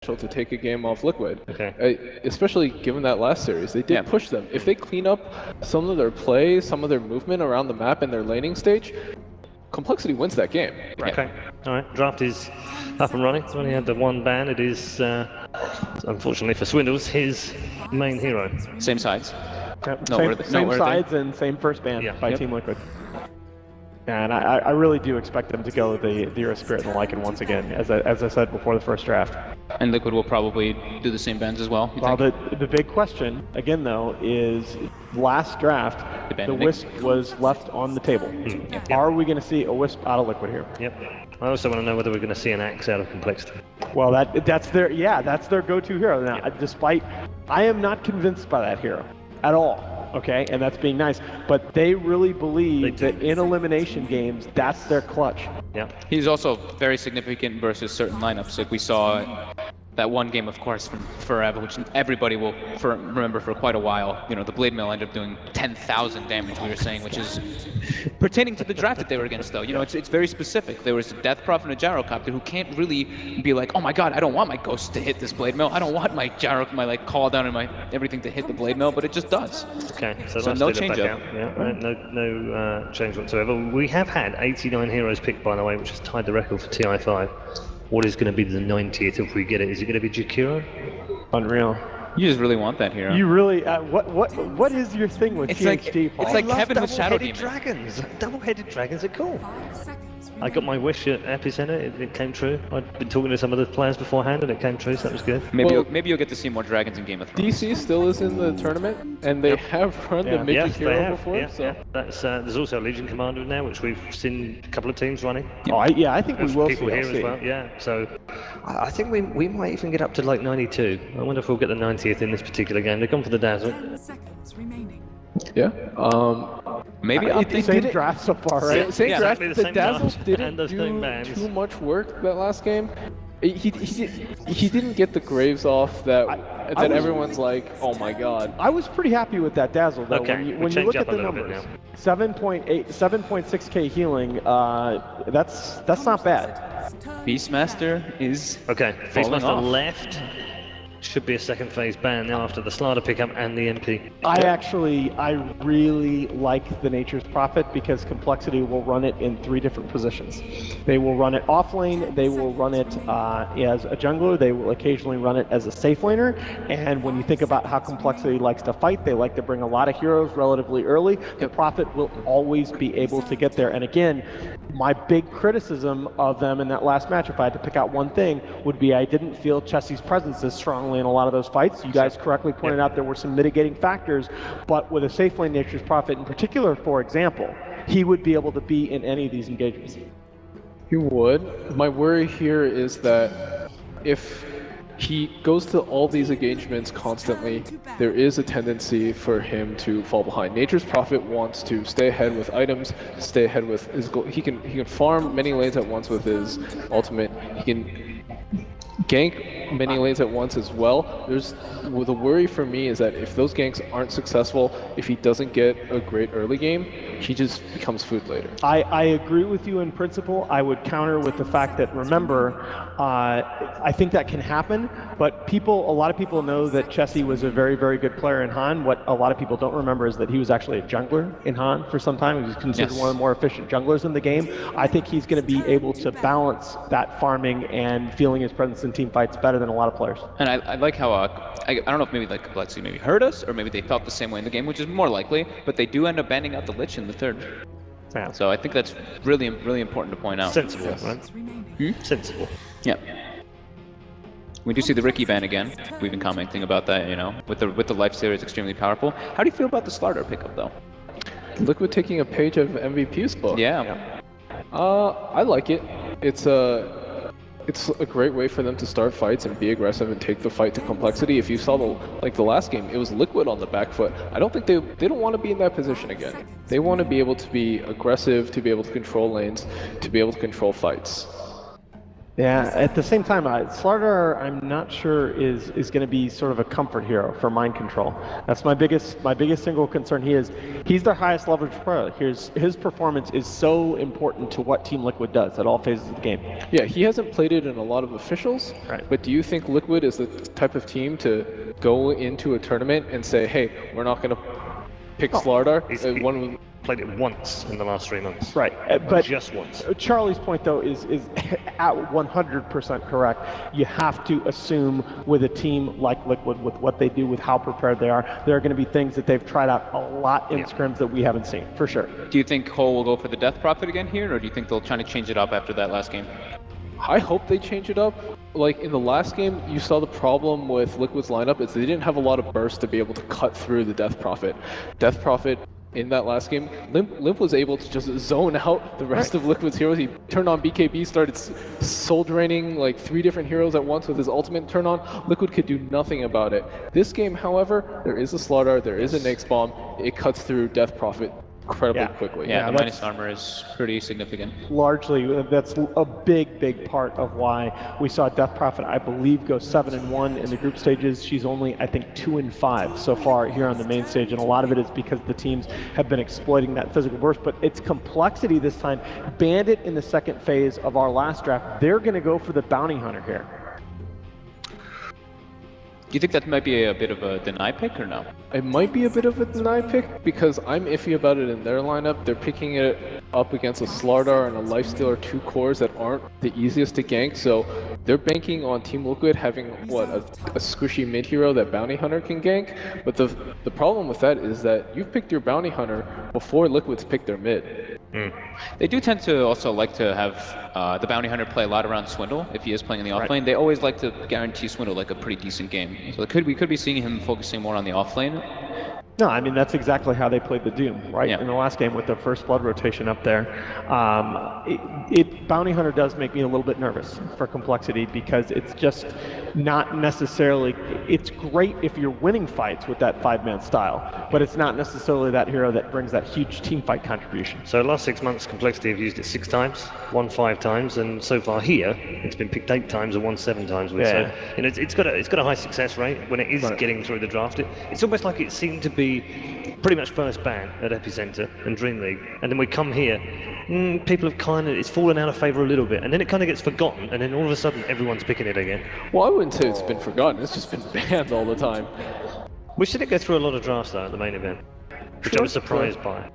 to take a game off Liquid. Okay. Especially given that last series, they did push them. If they clean up some of their plays, some of their movement around the map and their laning stage, Complexity wins that game. Right. Okay. All right. Draft is up and running. It's only had the one ban. It is, unfortunately for Swindles, his main hero. Same sides. Yep. Same sides and same first ban by Team Liquid. And I really do expect them to go the Era Spirit and the Lycan once again, as I said before the first draft. And Liquid will probably do the same bans as well. Well, the big question, again though, is last draft, the Wisp was left on the table. Are we going to see a Wisp out of Liquid here? Yep. I also want to know whether we're going to see an Axe out of Complexity. Well, that's their go-to hero. Now, despite, I am not convinced by that hero at all. Okay, and that's being nice, but they really believe that in elimination games, that's their clutch. Yeah. He's also very significant versus certain lineups. Like we saw that one game, of course, from Forever, which everybody will remember for quite a while. You know, the Blade Mill ended up doing 10,000 damage, we were saying, which is pertaining to the draft that they were against, though. You know, it's very specific. There was a Death Prophet and a Gyrocopter who can't really be like, oh my god, I don't want my Ghost to hit this Blade Mill. I don't want my like call down and my everything to hit the Blade Mill, but it just does. Okay, so no change up. Yeah, right, no change whatsoever. We have had 89 heroes picked, by the way, which has tied the record for TI5. What is going to be the 90th if we get it? Is it going to be Jakiro? Unreal. You just really want that hero. You really, what is your thing with THD, Paul? It's like Kevin with Shadow Demon. Dragons. Double-headed dragons are cool. I got my wish at Epicenter, it came true. I'd been talking to some of the players beforehand and it came true, so that was good. Maybe you'll get to see more dragons in Game of Thrones. DC still is in the tournament, and they have run the Mythic hero before. That's, there's also a Legion Commander now, which we've seen a couple of teams running. I think we will people see here as well. Yeah, so I think we might even get up to like 92. I wonder if we'll get the 90th in this particular game. They've gone for the Dazzle. Yeah. Maybe same draft so far, right? Same draft. Exactly The Dazzle didn't do too much work that last game. He didn't get the Graves off that everyone's like, oh my god. I was pretty happy with that Dazzle though. Okay, when you look at the numbers, 7.6k healing. That's not bad. Beastmaster is Beastmaster left. Should be a second phase ban now after the Slider pickup and the MP. I really like the Nature's Prophet because Complexity will run it in 3 different positions. They will run it off lane, they will run it as a jungler, they will occasionally run it as a safe laner, and when you think about how Complexity likes to fight, they like to bring a lot of heroes relatively early. The Prophet will always be able to get there, and again, my big criticism of them in that last match, if I had to pick out one thing, would be I didn't feel Chessie's presence as strongly in a lot of those fights. You guys correctly pointed out there were some mitigating factors, but with a safe lane Nature's Prophet in particular, for example, he would be able to be in any of these engagements. He would. My worry here is that if he goes to all these engagements constantly, there is a tendency for him to fall behind. Nature's Prophet wants to stay ahead with items, stay ahead with his goal. He can farm many lanes at once with his ultimate. He can gank many lanes at once as well. The worry for me is that if those ganks aren't successful, if he doesn't get a great early game, he just becomes food later. I agree with you in principle. I would counter with the fact that, remember, I think that can happen, but a lot of people know that Chessie was a very, very good player in Han. What a lot of people don't remember is that he was actually a jungler in Han for some time. He was considered one of the more efficient junglers in the game. I think he's going to be able to balance that farming and feeling his presence in team fights better than a lot of players. And I like how, I don't know if maybe like Complexity maybe heard us, or maybe they felt the same way in the game, which is more likely, but they do end up banning out the Lich in the third. Yeah. So I think that's really important to point out. Sensible, right? Sensible. Yeah. We do see the Ricky ban again. We've been commenting about that, you know, with the Life Series extremely powerful. How do you feel about the Slardar pickup though? Liquid taking a page of MVP's book. Yeah. I like it. It's a great way for them to start fights and be aggressive and take the fight to Complexity. If you saw the last game, it was Liquid on the back foot. I don't think they don't want to be in that position again. They want to be able to be aggressive, to be able to control lanes, to be able to control fights. Yeah, at the same time, Slardar, I'm not sure is going to be sort of a comfort hero for mind control. That's my biggest single concern. He's their highest leverage player. His performance is so important to what Team Liquid does at all phases of the game. Yeah, he hasn't played it in a lot of officials, right. But do you think Liquid is the type of team to go into a tournament and say, hey, we're not going to pick Slardar? He played it once in the last 3 months. Right, but just once. Charlie's point, though, is at 100% correct. You have to assume with a team like Liquid, with what they do, with how prepared they are, there are going to be things that they've tried out a lot in scrims that we haven't seen, for sure. Do you think coL will go for the Death Prophet again here, or do you think they'll try to change it up after that last game? I hope they change it up. Like in the last game, you saw the problem with Liquid's lineup is they didn't have a lot of burst to be able to cut through the Death Prophet. Death Prophet in that last game, Limp was able to just zone out the rest of Liquid's heroes. He turned on BKB, started soul draining like 3 different heroes at once with his ultimate turn on. Liquid could do nothing about it. This game, however, there is a Slardar, there is a Nyx bomb. It cuts through Death Prophet incredibly quickly. Yeah, the minus armor is pretty significant. Largely, that's a big part of why we saw Death Prophet, I believe, go 7-1 in the group stages. She's only, I think, 2-5 so far here on the main stage, and a lot of it is because the teams have been exploiting that physical burst, but it's complexity this time. Bandit in the second phase of our last draft, they're going to go for the Bounty Hunter here. Do you think that might be a bit of a deny pick or no? It might be a bit of a deny pick because I'm iffy about it in their lineup. They're picking it up against a Slardar and a Lifestealer 2 cores that aren't the easiest to gank, so they're banking on Team Liquid having, what, a squishy mid hero that Bounty Hunter can gank, but the problem with that is that you've picked your Bounty Hunter before Liquid's picked their mid. They do tend to also like to have the Bounty Hunter play a lot around Swindle if he is playing in the off lane. They always like to guarantee Swindle like a pretty decent game. So we could be seeing him focusing more on the off lane. No, I mean, that's exactly how they played the Doom, right? In the last game with the first blood rotation up there. Bounty Hunter does make me a little bit nervous for complexity because it's just not necessarily, it's great if you're winning fights with that 5-man style, but it's not necessarily that hero that brings that huge team fight contribution. So the last 6 months, complexity have used it 6 times, won 5 times, and so far here, it's been picked 8 times and won 7 times. With. So, you know, it's got a high success rate when it is getting through the draft. It's almost like it seemed to be pretty much first ban at Epicenter and Dream League, and then we come here, people have it's fallen out of favor a little bit, and then it kind of gets forgotten, and then all of a sudden everyone's picking it again. Well, I wouldn't say it's been forgotten, it's just been banned all the time. We should go through a lot of drafts though at the main event, which I was surprised by.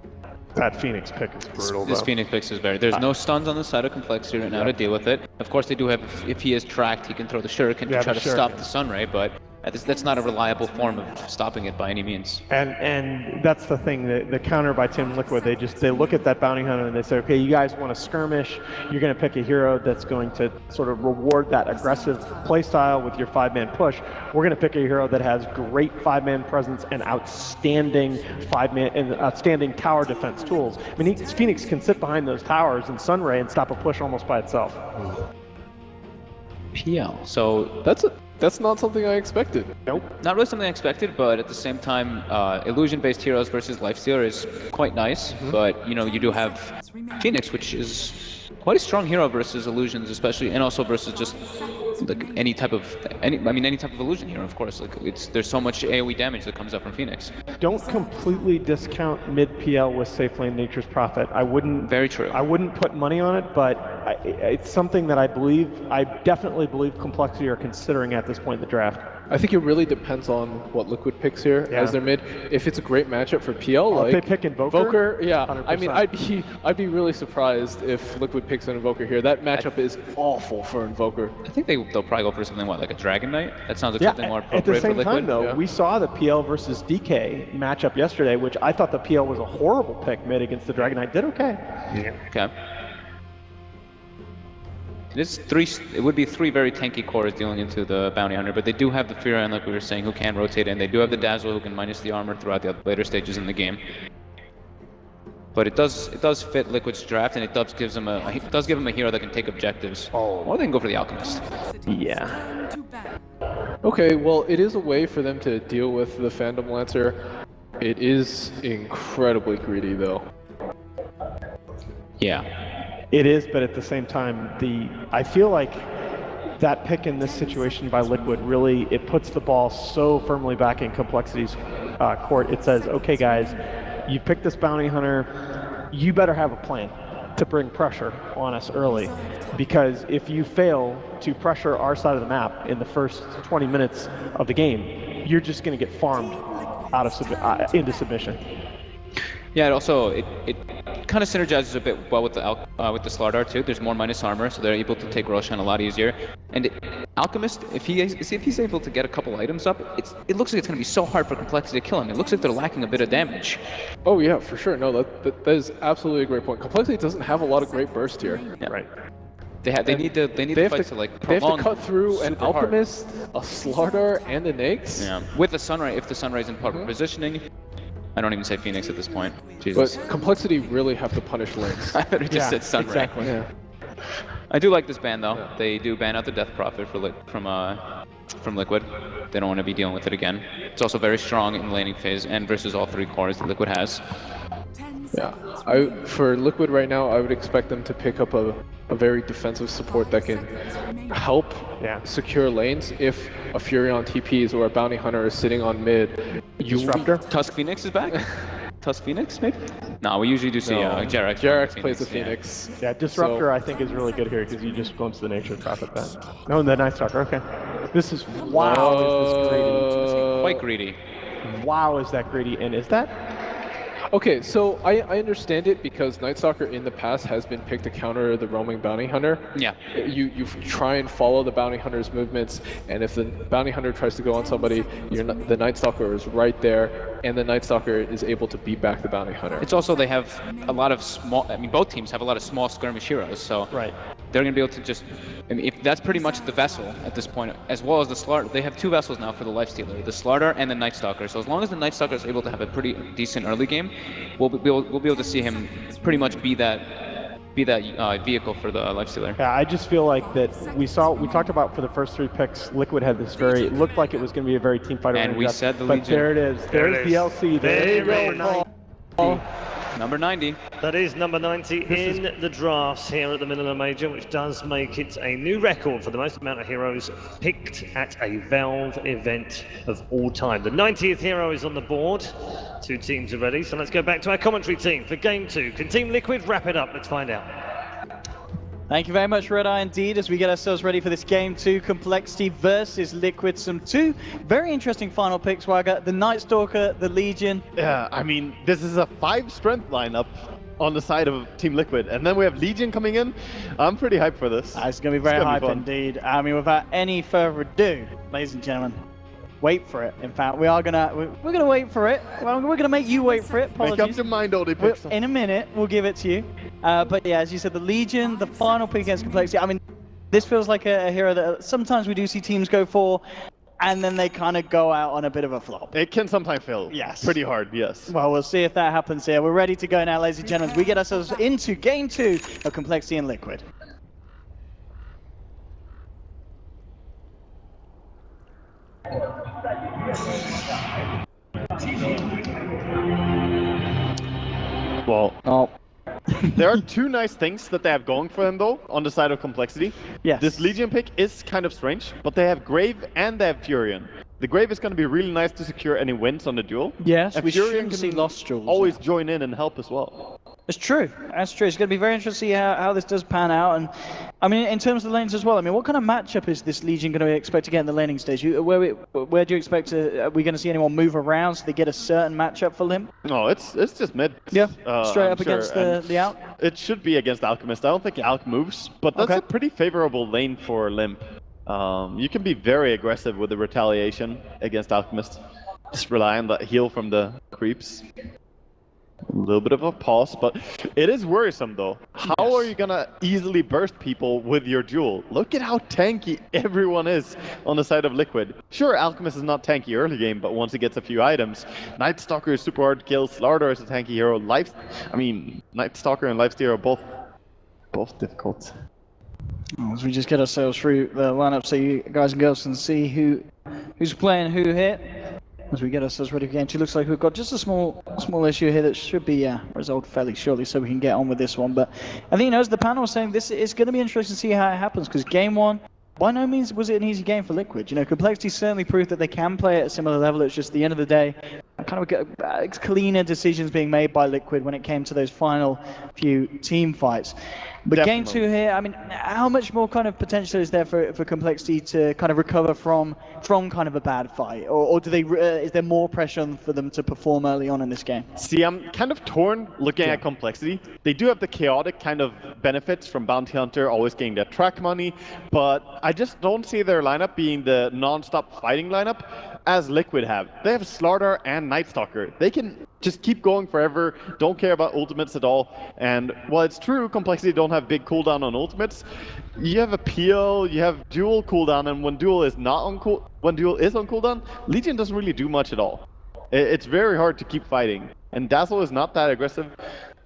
That Phoenix pick is brutal. This Phoenix pick is there's no stuns on the side of complexity right now to deal with it. Of course they do have, if he is tracked, he can throw the shuriken to try to stop the Sunray, but that's not a reliable form of stopping it by any means. And that's the thing, the counter by Team Liquid, they look at that Bounty Hunter and they say, okay, you guys want to skirmish, you're going to pick a hero that's going to sort of reward that aggressive playstyle with your 5-man push. We're going to pick a hero that has great 5-man presence and outstanding 5-man and outstanding tower defense tools. I mean, Phoenix can sit behind those towers in Sunray and stop a push almost by itself. PL. So that's not something I expected. Nope. Not really something I expected, but at the same time, illusion-based heroes versus Lifestealer is quite nice. But you know, you do have Phoenix, which is quite a strong hero versus illusions, especially, and also versus just like any type of illusion hero, of course. Like there's so much AoE damage that comes up from Phoenix. Don't completely discount mid PL with safe lane Nature's Prophet. I wouldn't. Very true. I wouldn't put money on it, but it's something that I definitely believe Complexity are considering at this point in the draft. I think it really depends on what Liquid picks here as their mid. If it's a great matchup for PL, like if they pick Invoker, yeah. 100%. I mean, I'd be really surprised if Liquid picks an Invoker here. That matchup is awful for Invoker. I think they'll probably go for something like a Dragon Knight. That sounds like something more appropriate for Liquid. At the same time, though, we saw the PL versus DK matchup yesterday, which I thought the PL was a horrible pick mid against the Dragon Knight. Did okay. Yeah. Okay. It would be 3 very tanky cores dealing into the Bounty Hunter, but they do have the Fury, like we were saying, who can rotate in. They do have the Dazzle, who can minus the armor throughout the later stages in the game. But it does fit Liquid's draft, and it does give them a hero that can take objectives. Or they can go for the Alchemist. Yeah. Okay, well, it is a way for them to deal with the Phantom Lancer. It is incredibly greedy, though. Yeah. It is, but at the same time, I feel like that pick in this situation by Liquid really, it puts the ball so firmly back in Complexity's court. It says, okay guys, you picked this bounty hunter, you better have a plan to bring pressure on us early, because if you fail to pressure our side of the map in the first 20 minutes of the game, you're just going to get farmed out of into submission. Yeah, it kind of synergizes a bit well with the Slardar too. There's more minus armor, so they're able to take Roshan a lot easier. And Alchemist, if he's able to get a couple items up, it looks like it's going to be so hard for Complexity to kill him. It looks like they're lacking a bit of damage. Oh yeah, for sure. No, that is absolutely a great point. Complexity doesn't have a lot of great burst here. Yeah. Right. They need the fight to like prolong. They have to cut through an Alchemist, a Slardar, and an Nyx. Yeah. With the Sunray, if the Sunray's in proper positioning. I don't even say Phoenix at this point. Jesus. But Complexity really have to punish Lynx. I better just said Sunray. Exactly. Yeah. I do like this ban though. Yeah. They do ban out the Death Prophet from Liquid. They don't want to be dealing with it again. It's also very strong in the laning phase and versus all 3 cores that Liquid has. Yeah. For Liquid right now, I would expect them to pick up a very defensive support that can help secure lanes. If a Furion TPs or a Bounty Hunter is sitting on mid, Disruptor? Tusk Phoenix is back? Tusk Phoenix, maybe? No, we usually do see Jarek. Jarek plays the Phoenix. Yeah, Disruptor I think is really good here because you just go into the nature prophet then. No, the Night Stalker, okay. This is, wow, is this greedy. Quite greedy. Wow, is that greedy, and is that? Okay, so I understand it because Night Stalker in the past has been picked to counter the roaming Bounty Hunter. Yeah. You try and follow the Bounty Hunter's movements, and if the Bounty Hunter tries to go on somebody, the Night Stalker is right there, and the Night Stalker is able to beat back the Bounty Hunter. It's also, they have a lot of small, I mean both teams have a lot of small skirmish heroes, so they're going to be able to just, I mean, if that's pretty much the vessel at this point, as well as the Slardar. They have 2 vessels now for the Lifestealer, the Slardar and the Night Stalker. So as long as the Night Stalker is able to have a pretty decent early game, we'll be able to see him pretty much be that vehicle for the Lifestealer. Yeah, I just feel like that we talked about for the first 3 picks, Liquid had this it looked like it was going to be a very team fighter. And we said the but Legion. there it is. There's the LC. There you go. Number 90. That is number 90 in the drafts here at the Manila Major, which does make it a new record for the most amount of heroes picked at a Valve event of all time. The 90th hero is on the board. 2 teams are ready, so let's go back to our commentary team for Game 2. Can Team Liquid wrap it up? Let's find out. Thank you very much, Red Eye, indeed, as we get ourselves ready for this Game 2, Complexity versus Liquid. Some 2 very interesting final picks, Wagga. The Night Stalker, the Legion. Yeah, I mean, this is a 5-strength lineup on the side of Team Liquid, and then we have Legion coming in. I'm pretty hyped for this. It's going to be very hype indeed. I mean, without any further ado, ladies and gentlemen, wait for it. In fact, we're gonna wait for it. Well, we're gonna make you wait for it. Apologies. Make up your mind, Odie Pixel. In a minute, we'll give it to you. But yeah, as you said, the Legion, the final pick against Complexity. I mean, this feels like a hero that sometimes we do see teams go for, and then they kind of go out on a bit of a flop. It can sometimes fail. Yes. Pretty hard, yes. Well, we'll see if that happens here. We're ready to go now, ladies and gentlemen. We get ourselves into Game 2 of Complexity and Liquid. Well, there are 2 nice things that they have going for them, though, on the side of Complexity. Yes. This Legion pick is kind of strange, but they have Grave and they have Furion. The Grave is going to be really nice to secure any wins on the duel. Yes, and we Furion shouldn't can see lost duels. always join in and help as well. It's true. That's true. It's going to be very interesting to see how this does pan out. And I mean, in terms of the lanes as well, I mean, what kind of matchup is this Legion going to expect to get in the laning stage? Where do you expect are we going to see anyone move around so they get a certain matchup for Limp? No, it's just mid. Yeah, straight I'm up against the Alk? It should be against Alchemist. I don't think Alk moves, but that's a pretty favorable lane for Limp. You can be very aggressive with the retaliation against Alchemist. Just rely on that heal from the creeps. A little bit of a pause, but it is worrisome though. How are you gonna easily burst people with your duel? Look at how tanky everyone is on the side of Liquid. Sure, Alchemist is not tanky early game, but once he gets a few items, Night Stalker is super hard to kill, Slardar is a tanky hero, Night Stalker and Lifestealer are both difficult. As we just get ourselves through the lineup so you guys and girls can see who's playing who here. As we get ourselves ready for game 2, looks like we've got just a small issue here that should be resolved fairly shortly, so we can get on with this one. But I think, as the panel was saying, this is going to be interesting to see how it happens, because game 1, by no means was it an easy game for Liquid. You know, Complexity certainly proved that they can play at a similar level. It's just the end of the day, kind of cleaner decisions being made by Liquid when it came to those final few team fights. But Definitely. game 2 here, I mean, how much more kind of potential is there for Complexity to kind of recover from kind of a bad fight? Or do they, is there more pressure for them to perform early on in this game? See, I'm kind of torn looking at Complexity. They do have the chaotic kind of benefits from Bounty Hunter, always getting their track money, but I just don't see their lineup being the non-stop fighting lineup as Liquid have. They have Slardar and Night Stalker. They can just keep going forever, don't care about ultimates at all. And while it's true, Complexity don't have big cooldown on ultimates, you have a PL, you have dual cooldown, and when dual is not on when dual is on cooldown, Legion doesn't really do much at all. It's very hard to keep fighting, and Dazzle is not that aggressive.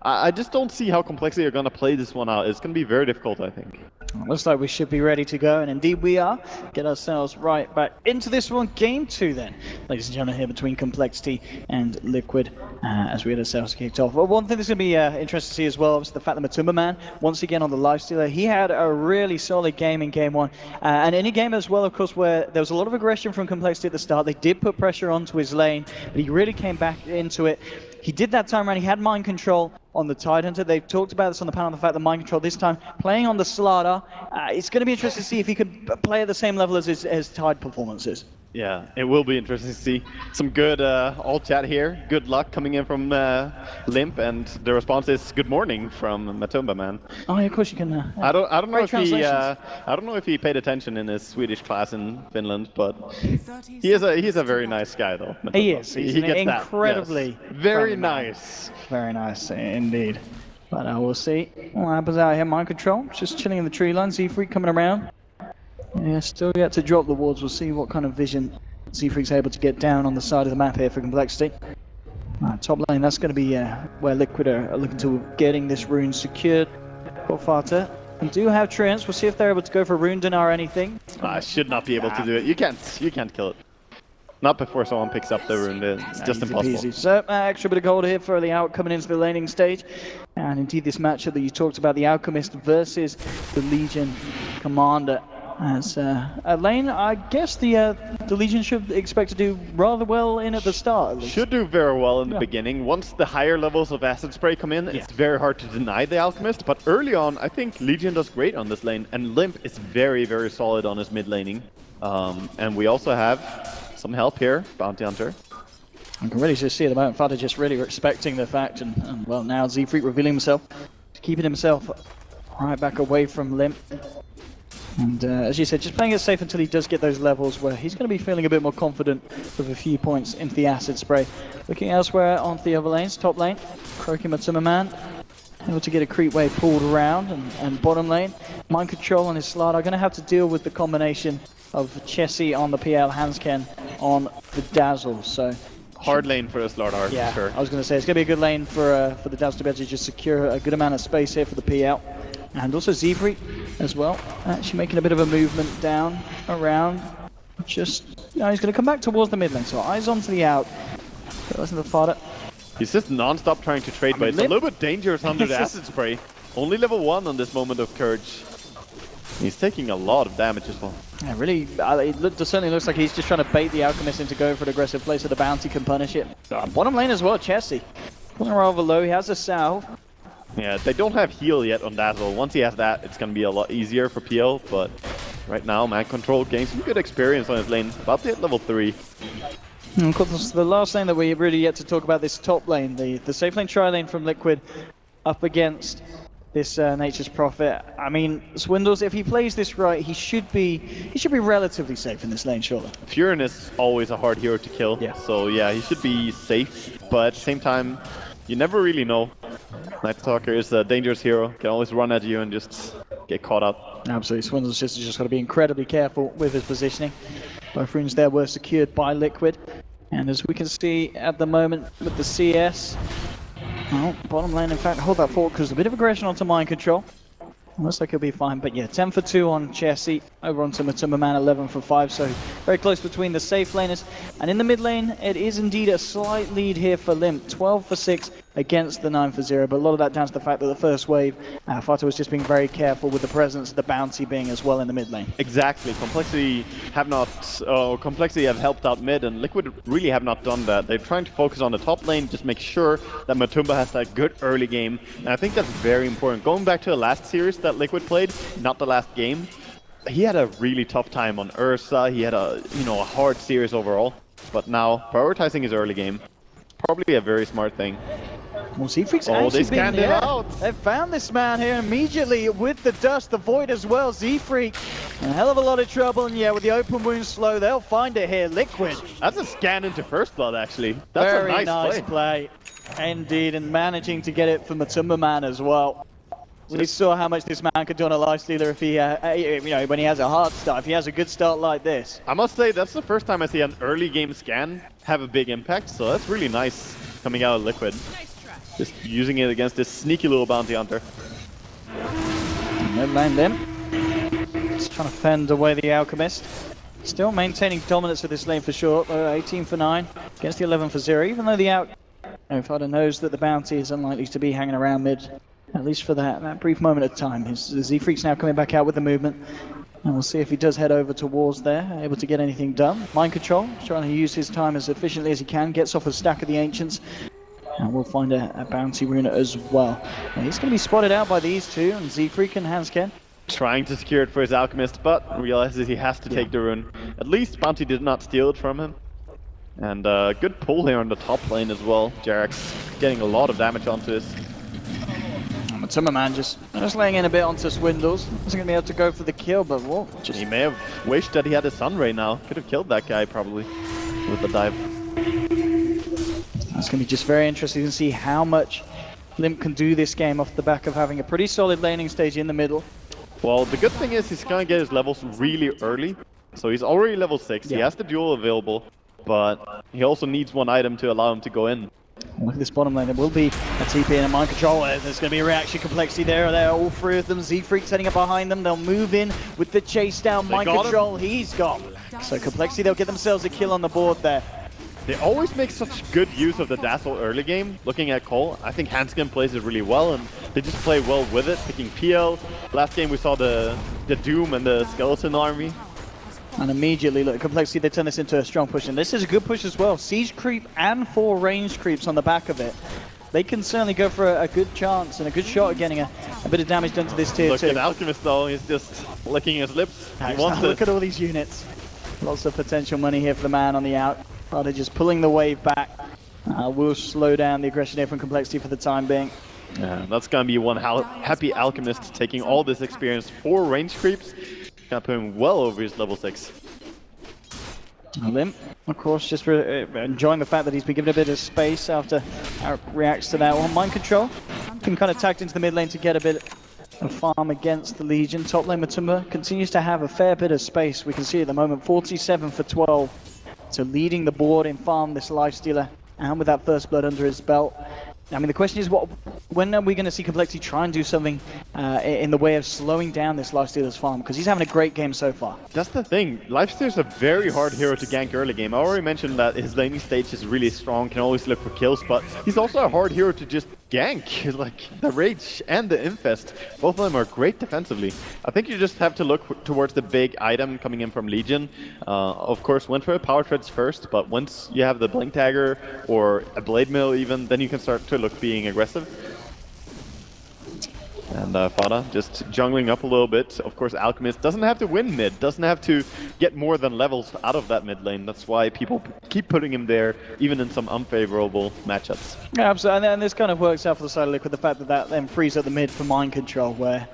I just don't see how Complexity are going to play this one out. It's going to be very difficult, I think. Looks like we should be ready to go, and indeed we are. Get ourselves right back into this one. Game 2 then, ladies and gentlemen, here between Complexity and Liquid, as we get ourselves kicked off. Well, one thing that's going to be interesting to see as well is the fact that Matumba Man, once again on the lifestealer, he had a really solid game in game 1. And in a game as well, of course, where there was a lot of aggression from Complexity at the start. They did put pressure onto his lane, but he really came back into it. He did that time around. He had mind control on the Tidehunter. They've talked about this on the panel, the fact that mind control this time, playing on the Slardar. It's going to be interesting to see if he could play at the same level as his Tide performances. Yeah, it will be interesting to see. Some good all chat here. Good luck coming in from Limp, and the response is good morning from Matumba Man. Oh, yeah, of course you can. I don't know if he paid attention in his Swedish class in Finland, but he's a very nice guy though. Matumba. He is. He's he gets incredibly that. Yes. Very friendly nice. Man. Very nice indeed. But we'll see what happens out here. Mind control, just chilling in the tree line. Z-Freak coming around. Yeah, still yet to drop the wards. We'll see what kind of vision Z-Freak's able to get down on the side of the map here for Complexity. Top lane, that's going to be where Liquid are looking to getting this rune secured. Botfata, you do have Treants. We'll see if they're able to go for Rune Dinar or anything. I should not be able to do it. You can't kill it. Not before someone picks up the rune. It's just impossible. Peasy. So, extra bit of gold here for the Out coming into the laning stage. And indeed, this matchup that you talked about, the Alchemist versus the Legion Commander. As a lane, I guess the Legion should expect to do rather well in at the start, at least. Should do very well in the beginning. Once the higher levels of Acid Spray come in, it's very hard to deny the Alchemist. But early on, I think Legion does great on this lane. And Limp is very, very solid on his mid laning. And we also have some help here, Bounty Hunter. I can really just see at the moment, Fada just really respecting the fact. And well, now Z-Freak revealing himself, keeping himself right back away from Limp. And as you said, just playing it safe until he does get those levels where he's going to be feeling a bit more confident with a few points into the Acid Spray. Looking elsewhere on the other lanes, top lane, Croaking Matumba Man, able to get a creep wave pulled around, and bottom lane, mind control on his Slardar. Are going to have to deal with the combination of Chessie on the PL, Hansken on the Dazzle. So hard lane for a Slardar, yeah, sure. I was going to say, it's going to be a good lane for the Dazzle to be able to just secure a good amount of space here for the PL. And also Z-Freak as well, actually making a bit of a movement down, around, just, you know, he's going to come back towards the mid lane, so eyes onto the Out. Listen to the Fada. He's just non-stop trying to trade, but it's a little bit dangerous under the Acid Spray. Only level 1 on this moment of Courage. He's taking a lot of damage as well. Yeah, really, it certainly looks like he's just trying to bait the Alchemist into going for an aggressive play so the Bounty can punish it. Bottom lane as well, Chessie. Pulling rather low, he has a salve. Yeah, they don't have heal yet on Dazzle. Once he has that, it's going to be a lot easier for PL, but right now, Man Control gains some good experience on his lane, about to hit level 3. And of course, the last lane that we really yet to talk about, this top lane, the safe lane tri-lane from Liquid up against this Nature's Prophet. I mean, Swindles, if he plays this right, he should be relatively safe in this lane, surely. Furin is always a hard hero to kill, so yeah, he should be safe, but at the same time, you never really know. Night Stalker is a dangerous hero, can always run at you and just get caught up. Absolutely, Swindle's just got to be incredibly careful with his positioning. Both runes there were secured by Liquid. And as we can see at the moment with the CS, well, bottom lane, in fact, hold that forward because a bit of aggression onto Mind Control. Looks like he'll be fine, but yeah, 10 for 2 on Chessie, over onto Matumba Man, 11 for 5, so very close between the safe laners. And in the mid lane, it is indeed a slight lead here for Limp, 12 for 6, against the 9 for 0, but a lot of that down to the fact that the first wave, Fata was just being very careful with the presence of the bounty being as well in the mid lane. Exactly. Complexity have helped out mid, and Liquid really have not done that. They're trying to focus on the top lane, just make sure that Matumba has that good early game, and I think that's very important. Going back to the last series that Liquid played, not the last game, he had a really tough time on Ursa. He had a hard series overall, but now prioritizing his early game, probably a very smart thing. Well, Z3's they actually scanned been him there. out. They found this man here immediately with the dust, the void as well. Z3, a hell of a lot of trouble, and yeah, with the open wound slow, they'll find it here. Liquid. That's a scan into first blood, actually. That's Very a nice play. Indeed, and managing to get it from the Matumba man as well. We saw how much this man could do on a lifestealer if he, when he has a hard start, if he has a good start like this. I must say, that's the first time I see an early game scan have a big impact, so that's really nice coming out of Liquid. Just using it against this sneaky little bounty hunter. Mid lane then. Just trying to fend away the Alchemist. Still maintaining dominance of this lane for sure. 18 for 9 against the 11 for 0, even though the Fada knows that the bounty is unlikely to be hanging around mid. At least for that brief moment of time. The Z-Freak's now coming back out with the movement. And we'll see if he does head over towards there, able to get anything done. Mind control, trying to use his time as efficiently as he can. Gets off a stack of the Ancients. And we'll find a bounty rune as well. And he's going to be spotted out by these two, and Z-Freak and Hansken. Trying to secure it for his Alchemist, but realizes he has to take the rune. At least Bounty did not steal it from him. And good pull here on the top lane as well. Jarek's getting a lot of damage onto this. Matumba man just laying in a bit onto Swindles. Isn't going to be able to go for the kill, but what? He may have wished that he had a Sunray now. Could have killed that guy probably with the dive. It's going to be just very interesting to see how much Limp can do this game off the back of having a pretty solid laning stage in the middle. Well, the good thing is he's going to get his levels really early. So he's already level 6. Yeah. He has the duel available, but he also needs one item to allow him to go in. Look at this bottom lane. There will be a TP and a mind control. There's going to be a reaction complexity there. They're all three of them. Z-Freak setting up behind them. They'll move in with the chase down. Mind control, he's gone. So complexity, they'll get themselves a kill on the board there. They always make such good use of the Dazzle early game. Looking at coL, I think Hansken plays it really well, and they just play well with it, picking PL. Last game we saw the Doom and the Skeleton army. And immediately, look, complexity, they turn this into a strong push. And this is a good push as well. Siege creep and 4 range creeps on the back of it. They can certainly go for a good chance and a good shot at getting a bit of damage done to this tier 2. Look at Alchemist though, he's just licking his lips. Look at all these units. Lots of potential money here for the man on the out. They're just pulling the wave back. Will slow down the aggression here from complexity for the time being. Yeah, that's gonna be one happy Alchemist taking all this experience. 4 range creeps. Gonna put him well over his level 6. Limp, of course, just enjoying the fact that he's been given a bit of space after reacts to that one. Mind control, can kind of tagged into the mid lane to get a bit of farm against the Legion. Top lane Matumba continues to have a fair bit of space. We can see at the moment 47 for 12. So leading the board in farm, this lifestealer, and with that first blood under his belt. I mean, the question is, when are we going to see Complexity try and do something in the way of slowing down this Lifestealer's farm? Because he's having a great game so far. That's the thing. Lifestealer's a very hard hero to gank early game. I already mentioned that his laning stage is really strong, can always look for kills, but he's also a hard hero to just gank. Like, the Rage and the Infest, both of them are great defensively. I think you just have to look towards the big item coming in from Legion. Of course, went for the Power Treads first, but once you have the Blink Dagger or a Blade Mill even, then you can start to look being aggressive. And Fada just jungling up a little bit. Of course, Alchemist doesn't have to win mid, doesn't have to get more than levels out of that mid lane. That's why people keep putting him there, even in some unfavorable matchups. Yeah, absolutely. And this kind of works out for the side of Liquid, the fact that then frees up the mid for mind control, where,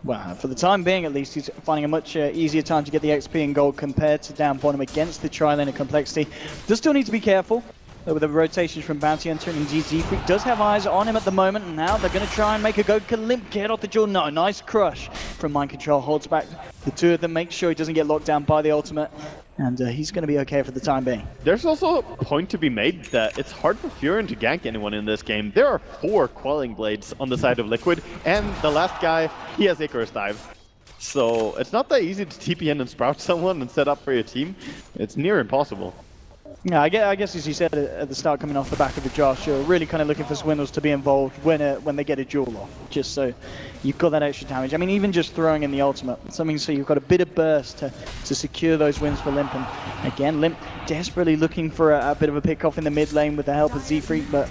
well, for the time being at least, he's finding a much easier time to get the XP and gold compared to down bottom against the tri-lane of Complexity. Does still need to be careful with the rotations from Bounty Hunter, and indeed Z-Freak does have eyes on him at the moment, and now they're going to try and make a go. Can Limp get off the jaw? No, nice crush from Mind Control, holds back the two of them, makes sure he doesn't get locked down by the ultimate, and he's going to be okay for the time being. There's also a point to be made that it's hard for Furin to gank anyone in this game. There are 4 Quelling Blades on the side of Liquid, and the last guy, he has Icarus Dive. So it's not that easy to TP in and sprout someone and set up for your team. It's near impossible. Yeah, I guess as you said at the start, coming off the back of the Josh, you're really kind of looking for Swindles to be involved when they get a duel off, just so you've got that extra damage. I mean, even just throwing in the ultimate, something so you've got a bit of burst to secure those wins for Limp. And again, Limp desperately looking for a bit of a pick off in the mid lane with the help of z3, but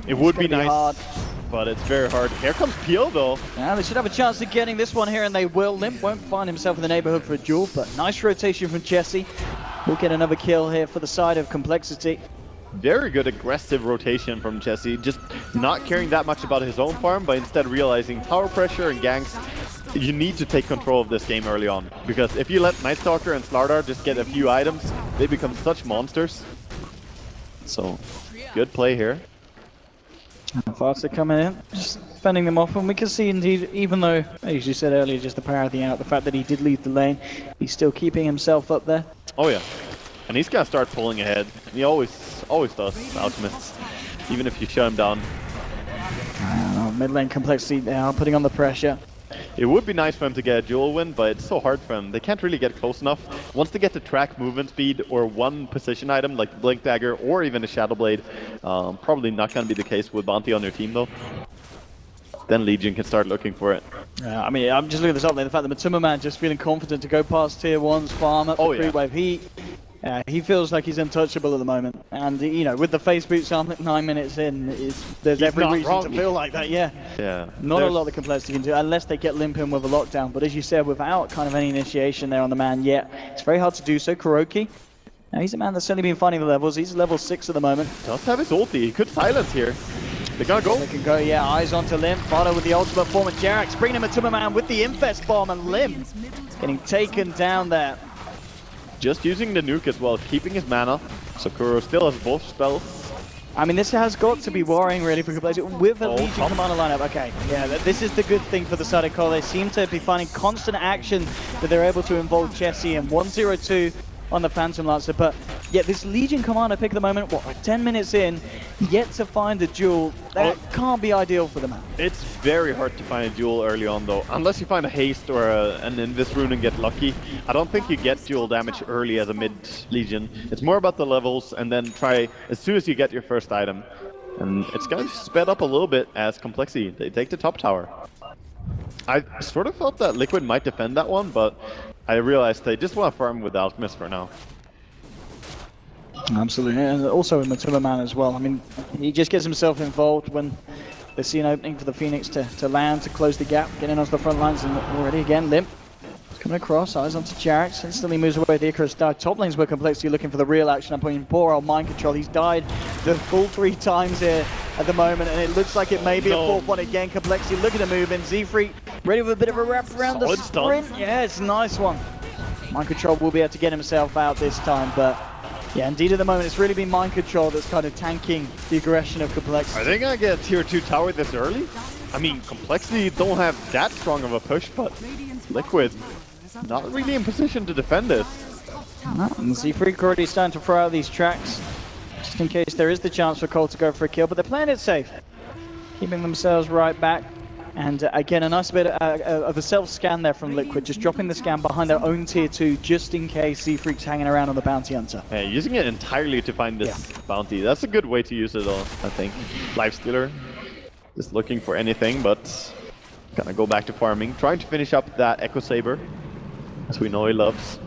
it would be nice. Hard. But it's very hard. Here comes Peel, though. Now they should have a chance of getting this one here, and they will. Limp won't find himself in the neighborhood for a duel, but nice rotation from Jesse. We'll get another kill here for the side of Complexity. Very good aggressive rotation from Jesse. Just not caring that much about his own farm, but instead realizing tower pressure and ganks. You need to take control of this game early on, because if you let Night Stalker and Slardar just get a few items, they become such monsters. So, good play here. Faster coming in, just fending them off, and we can see indeed, even though, as you said earlier, just the power of the out, the fact that he did leave the lane, he's still keeping himself up there. Oh yeah, and he's gonna start pulling ahead. He always does, Alchemists, even if you shut him down. Mid lane Complexity now, putting on the pressure. It would be nice for him to get a duel win, but it's so hard for him. They can't really get close enough. Once they get to track movement speed or one position item like Blink Dagger or even a Shadow Blade, probably not going to be the case with Bounty on their team though. Then Legion can start looking for it. I mean, I'm just looking at this up there. The fact that Matuma Man just feeling confident to go past tier 1's farm up the creep wave. He feels like he's untouchable at the moment. And, you know, with the face boots on 9 minutes in, there's every reason to feel like that, yeah. Not a lot of Complexity can do, unless they get Limp in with a lockdown. But as you said, without kind of any initiation there on the man yet, it's very hard to do so. Kuroki, now he's a man that's certainly been finding the levels. He's level 6 at the moment. Does have his ulti. He could silence here. They gotta go. They can go, yeah. Eyes onto Limp. Follow with the ultimate form of Jerax, bringing him a Tumor Man with the Infest bomb, and Limp getting taken down there. Just using the nuke as well, keeping his mana. Sakura still has both spells. I mean, this has got to be worrying really for Complexity with a Legion Commander lineup. Okay, yeah, this is the good thing for the side of coL. They seem to be finding constant action that they're able to involve Jesse and 102 on the Phantom Lancer, but yet this Legion Commander pick at the moment, what, 10 minutes in, yet to find a duel, that can't be ideal for them. It's very hard to find a duel early on though, unless you find a haste or an Invis rune and get lucky. I don't think you get duel damage early as a mid Legion. It's more about the levels and then try as soon as you get your first item. And it's going to sped up a little bit as Complexity. They take the top tower. I sort of thought that Liquid might defend that one, but I realized they just want to farm with Alchemist for now. Absolutely, and also with Matuma Man as well. I mean, he just gets himself involved when they see an opening for the Phoenix to land, to close the gap, getting onto the front lines, and already again, Limp coming across, eyes onto Jerax, instantly moves away with the Icarus dive. Top lane's where Complexity looking for the real action. I'm putting poor old Mind Control. He's died the full 3 times here at the moment, and it looks like it may be a 4th one again. Complexity looking to move in. Z3 ready with a bit of a wrap around the sprint. Yeah, it's a nice one. Mind Control will be able to get himself out this time, but yeah, indeed at the moment it's really been Mind Control that's kind of tanking the aggression of Complexity. Are they gonna get a tier 2 tower this early? I mean, Complexity don't have that strong of a push, but Liquid not really in position to defend this. And Z3 already starting to throw out these tracks, just in case there is the chance for coL to go for a kill, but they're playing it safe, keeping themselves right back. And again, a nice bit of a self-scan there from Liquid, just dropping the scan behind their own tier 2, just in case Z-Freak's hanging around on the Bounty Hunter. Yeah, using it entirely to find this bounty. That's a good way to use it though, I think. Lifestealer, just looking for anything, but gonna go back to farming. Trying to finish up that Echo Saber, as we know he loves.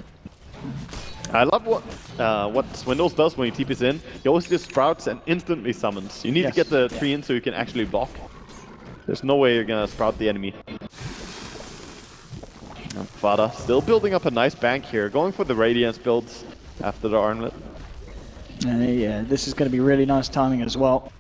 I love what Swindles does when he TPs in. He always just sprouts and instantly summons. You need to get the tree in so you can actually block. There's no way you're gonna sprout the enemy. And Fada still building up a nice bank here, going for the Radiance builds after the Armlet. Yeah, this is going to be really nice timing as well.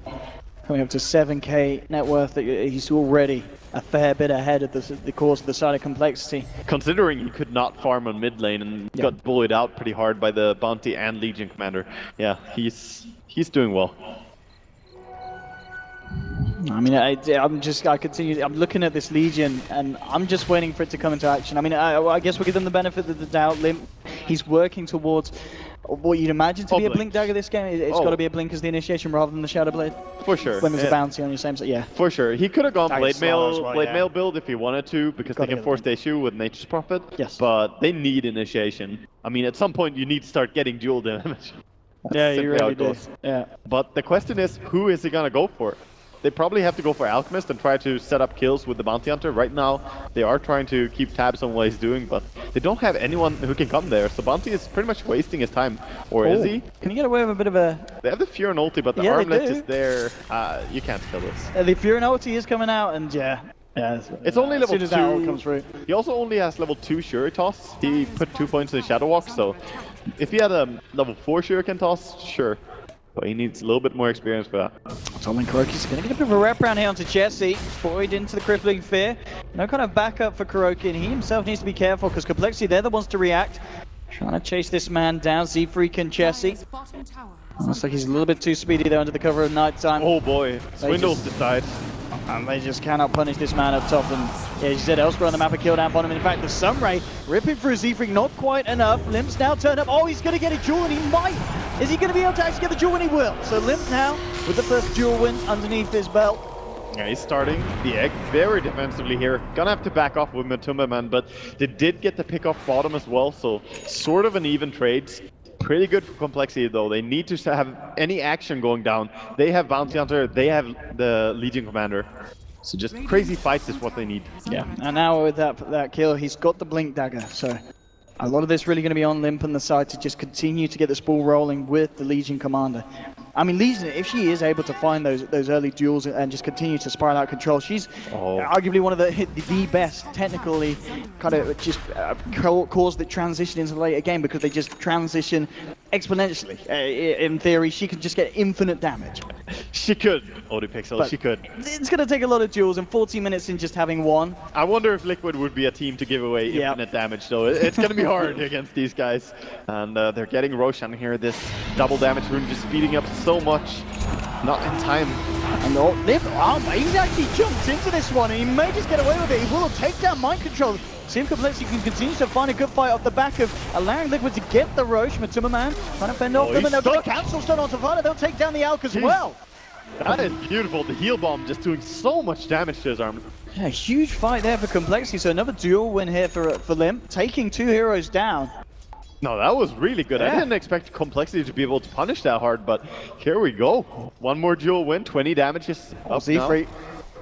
Coming up to 7k net worth, he's already a fair bit ahead of the course of the side of Complexity. Considering he could not farm on mid lane and got bullied out pretty hard by the Bounty and Legion Commander. Yeah, he's doing well. I mean, I'm looking at this Legion, and I'm just waiting for it to come into action. I mean, I guess we'll give them the benefit of the doubt. Limp, he's working towards what you'd imagine to be a Blink Dagger this game. It's got to be a Blink as the initiation rather than the Shadow Blade. For sure. When there's a Bounty on your same side, yeah. For sure. He could have gone Blade Mail build if he wanted to, because they can force the issue with Nature's Prophet. Yes. But they need initiation. I mean, at some point you need to start getting dual damage. That's Yeah, you simply how really it do. goes. Yeah. But the question is, who is he gonna go for? They probably have to go for Alchemist and try to set up kills with the Bounty Hunter. Right now, they are trying to keep tabs on what he's doing, but they don't have anyone who can come there. So Bounty is pretty much wasting his time. Or is he? Can you get away with a bit of a... They have the Fear and ulti, but the Yeah, they armlet do. is there. You can't kill this. the Fury ulti is coming out, and yeah. Yeah, It's only as level soon as that ult 2. comes through. He also only has level 2 Shuri toss. He put 2 points in Shadow Walk, so if he had a level 4 Shuriken toss, sure. But he needs a little bit more experience for that. Tomlin Kuroki's going to get a bit of a wrap around here onto Jesse. Void into the Crippling Fear. No kind of backup for Kuroki, and he himself needs to be careful because Complexity, they're the ones to react. Trying to chase this man down, Z-Freak and Jesse. Looks like he's a little bit too speedy there under the cover of nighttime. Oh boy, Swindles decide. And they just cannot punish this man up top. And yeah, as you said, elsewhere on the map, a kill down bottom. In fact, the Sunray ripping through Z-Freak, not quite enough. Limp's now turned up. Oh, he's going to get a duel, and he might. Is he going to be able to actually get the duel? And he will. So Limp now with the first duel win underneath his belt. Yeah, he's starting the egg very defensively here. Gonna have to back off with Matumba Man, but they did get the pick off bottom as well, so sort of an even trade. Pretty good for Complexity though. They need to have any action going down. They have Bounty Hunter, they have the Legion Commander. So just crazy fights is what they need. Yeah, and now with that kill, he's got the Blink Dagger. So a lot of this really going to be on Limp on the side to just continue to get this ball rolling with the Legion Commander. I mean, Legion, if she is able to find those early duels and just continue to spiral out control, she's arguably one of the best technically kind of just cause the transition into the later game because they just transition exponentially. In theory, she could just get infinite damage. She could, ODPixel, But she could. It's going to take a lot of duels and 40 minutes in just having one. I wonder if Liquid would be a team to give away infinite damage though. It's gonna be hard against these guys. And they're getting Roshan here, this double damage rune just speeding up so much. Not in time. And he's actually jumped into this one and he may just get away with it. He will take down Mind Control. See if Complexity can continue to find a good fight off the back of allowing Liquid to get the Roche. Matumba Man trying to fend off them, and they'll get a cancel stun onto Vada. They'll take down the Alk as well. That is beautiful. The heal bomb just doing so much damage to his arm. Yeah, huge fight there for Complexity. So another duel win here for Limp, taking 2 heroes down. No, that was really good. I didn't expect Complexity to be able to punish that hard, but here we go. One more duel win, 20 damages. Z-Freak.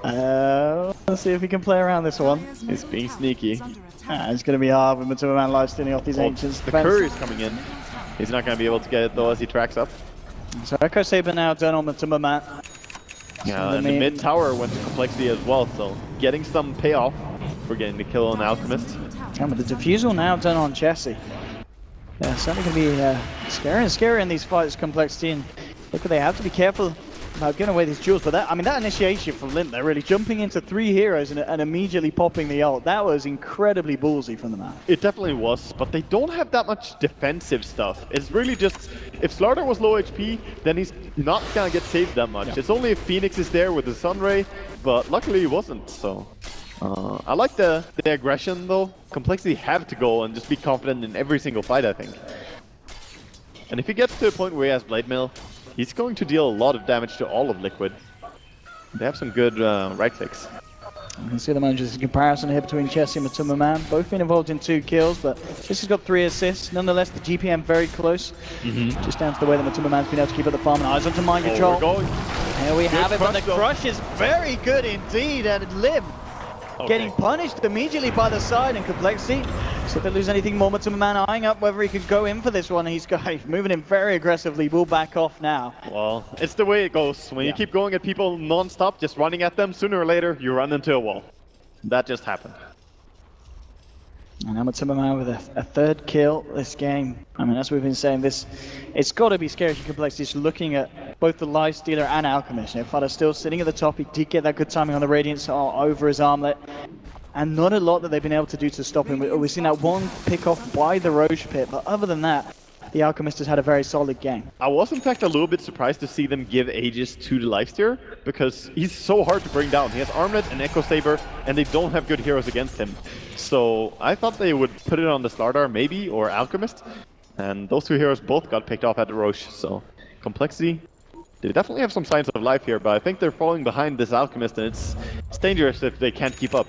Let's see if he can play around this one. He's being sneaky. It's going to be hard with Matumba Man live stealing off these Ancients. The Curry is coming in. He's not going to be able to get it though as he tracks up. So Echo Saber now done on Matumba Man. Yeah, and the mid tower went to Complexity as well, so getting some payoff for getting the kill on Alchemist. And with the defusal now done on Jesse. Yeah, certainly going to be scary and scary in these fights, Complexity. And look, they have to be careful about giving away these jewels. But that initiation from Limp, they're really jumping into 3 heroes and immediately popping the ult. That was incredibly ballsy from the man. It definitely was, but they don't have that much defensive stuff. It's really just, if Slardar was low HP, then he's not gonna get saved that much. It's only if Phoenix is there with the Sunray, but luckily he wasn't, so. I like the aggression though. Complexity have to go and just be confident in every single fight, I think. And if he gets to a point where he has Blade Mail, he's going to deal a lot of damage to all of Liquid. They have some good right clicks. You can see the managers' comparison here between Jesse and Matumba Man. Both been involved in 2 kills, but Jesse's got 3 assists. Nonetheless, the GPM very close. Just down to the way that Matumba Man's been able to keep up the farm and eyes onto Mind Control. Here we have it, but the crush is very good indeed, and Lim getting punished immediately by the side and Complexity. So if they lose anything more, Matumba Man eyeing up whether he could go in for this one. He's moving in very aggressively. Will back off now. Well, it's the way it goes. When you keep going at people non-stop, just running at them, sooner or later you run into a wall. That just happened. And now Matumba Man with a 3rd kill this game. I mean, as we've been saying, it's got to be scary for Complexity just looking at both the Life Stealer and Alchemist. Fada's still sitting at the top. He did get that good timing on the Radiance over his armlet. And not a lot that they've been able to do to stop him. We've seen that one pick off by the Roche pit, but other than that, the Alchemist has had a very solid game. I was in fact a little bit surprised to see them give Aegis to the Lifesteer, because he's so hard to bring down. He has Armlet and Echo Saber, and they don't have good heroes against him. So I thought they would put it on the Slardar maybe, or Alchemist, and those 2 heroes both got picked off at the Roche. So Complexity, they definitely have some signs of life here, but I think they're falling behind this Alchemist, and it's dangerous if they can't keep up.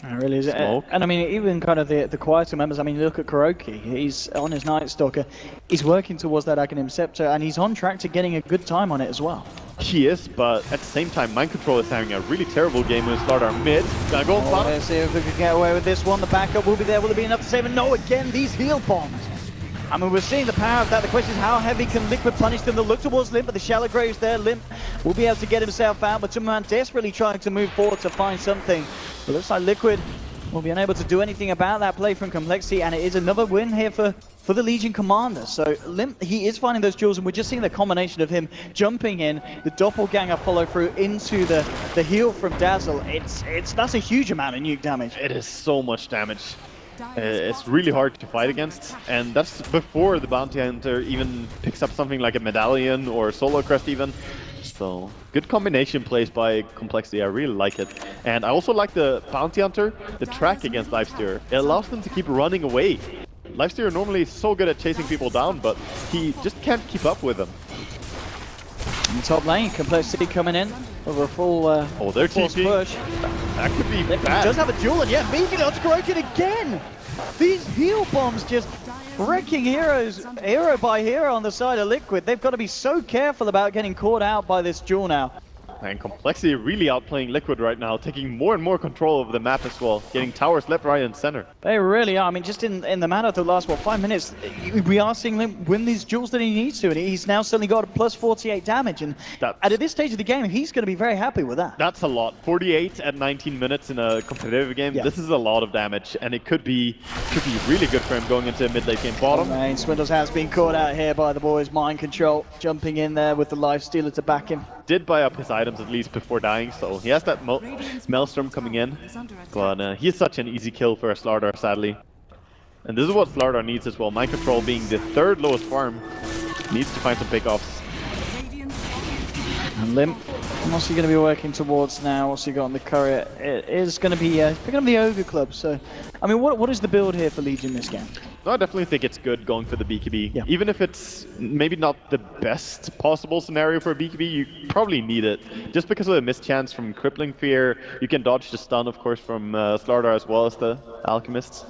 It really is. Smoke. And I mean, even kind of the quieter members, I mean, look at Kuroki. He's on his Night Stalker. He's working towards that Aghanim Scepter, and he's on track to getting a good time on it as well. He is, but at the same time, Mind Control is having a really terrible game with Slardar mid. Gonna go on bottom. Let's see if we can get away with this one. The backup will be there. Will it be enough to save him? No, again, these heal bombs. I mean, we're seeing the power of that. The question is, how heavy can Liquid punish them? They'll look towards Limp, but the shallow graves there. Limp will be able to get himself out, but Superman desperately trying to move forward to find something. It looks like Liquid will be unable to do anything about that play from Complexity, and it is another win here for the Legion Commander. So Limp, he is finding those jewels, and we're just seeing the combination of him jumping in, the doppelganger follow through into the heal from Dazzle. That's a huge amount of nuke damage. It is so much damage. It's really hard to fight against, and that's before the Bounty Hunter even picks up something like a Medallion or Solo Crest even. So, good combination plays by Complexity, I really like it. And I also like the Bounty Hunter, the track against Lifesteer. It allows them to keep running away. Lifesteer normally is so good at chasing people down, but he just can't keep up with them. In the top lane, Complexity coming in over a full they're force TP. push. That could be Liquid bad. does have a duel, and yeah, beating out Kuroki again! These heal bombs just wrecking heroes, hero by hero on the side of Liquid. They've got to be so careful about getting caught out by this duel now. And Complexity really outplaying Liquid right now, taking more and more control over the map as well, getting towers left, right, and center. They really are. I mean, just in the matter of the last, 5 minutes, we are seeing him win these duels that he needs to, and he's now suddenly got a plus 48 damage, and at this stage of the game, he's going to be very happy with that. That's a lot. 48 at 19 minutes in a competitive game. Yeah. This is a lot of damage, and it could be really good for him going into mid-late game bottom. Swindles has been caught out here by the boys. Mind Control jumping in there with the Life Stealer to back him. Did buy up his items at least before dying, so he has that Maelstrom coming in. But he is such an easy kill for a Slardar, sadly. And this is what Slardar needs as well. Mind Control being the third lowest farm, needs to find some pickoffs. And Limp, what's he going to be working towards now? What's he got on the courier? It is going to be picking up the Ogre Club. So, I mean, what is the build here for Legion this game? No, I definitely think it's good going for the BKB. Yeah. Even if it's maybe not the best possible scenario for a BKB, you probably need it. Just because of the mischance from Crippling Fear, you can dodge the stun, of course, from Slardar as well as the Alchemists.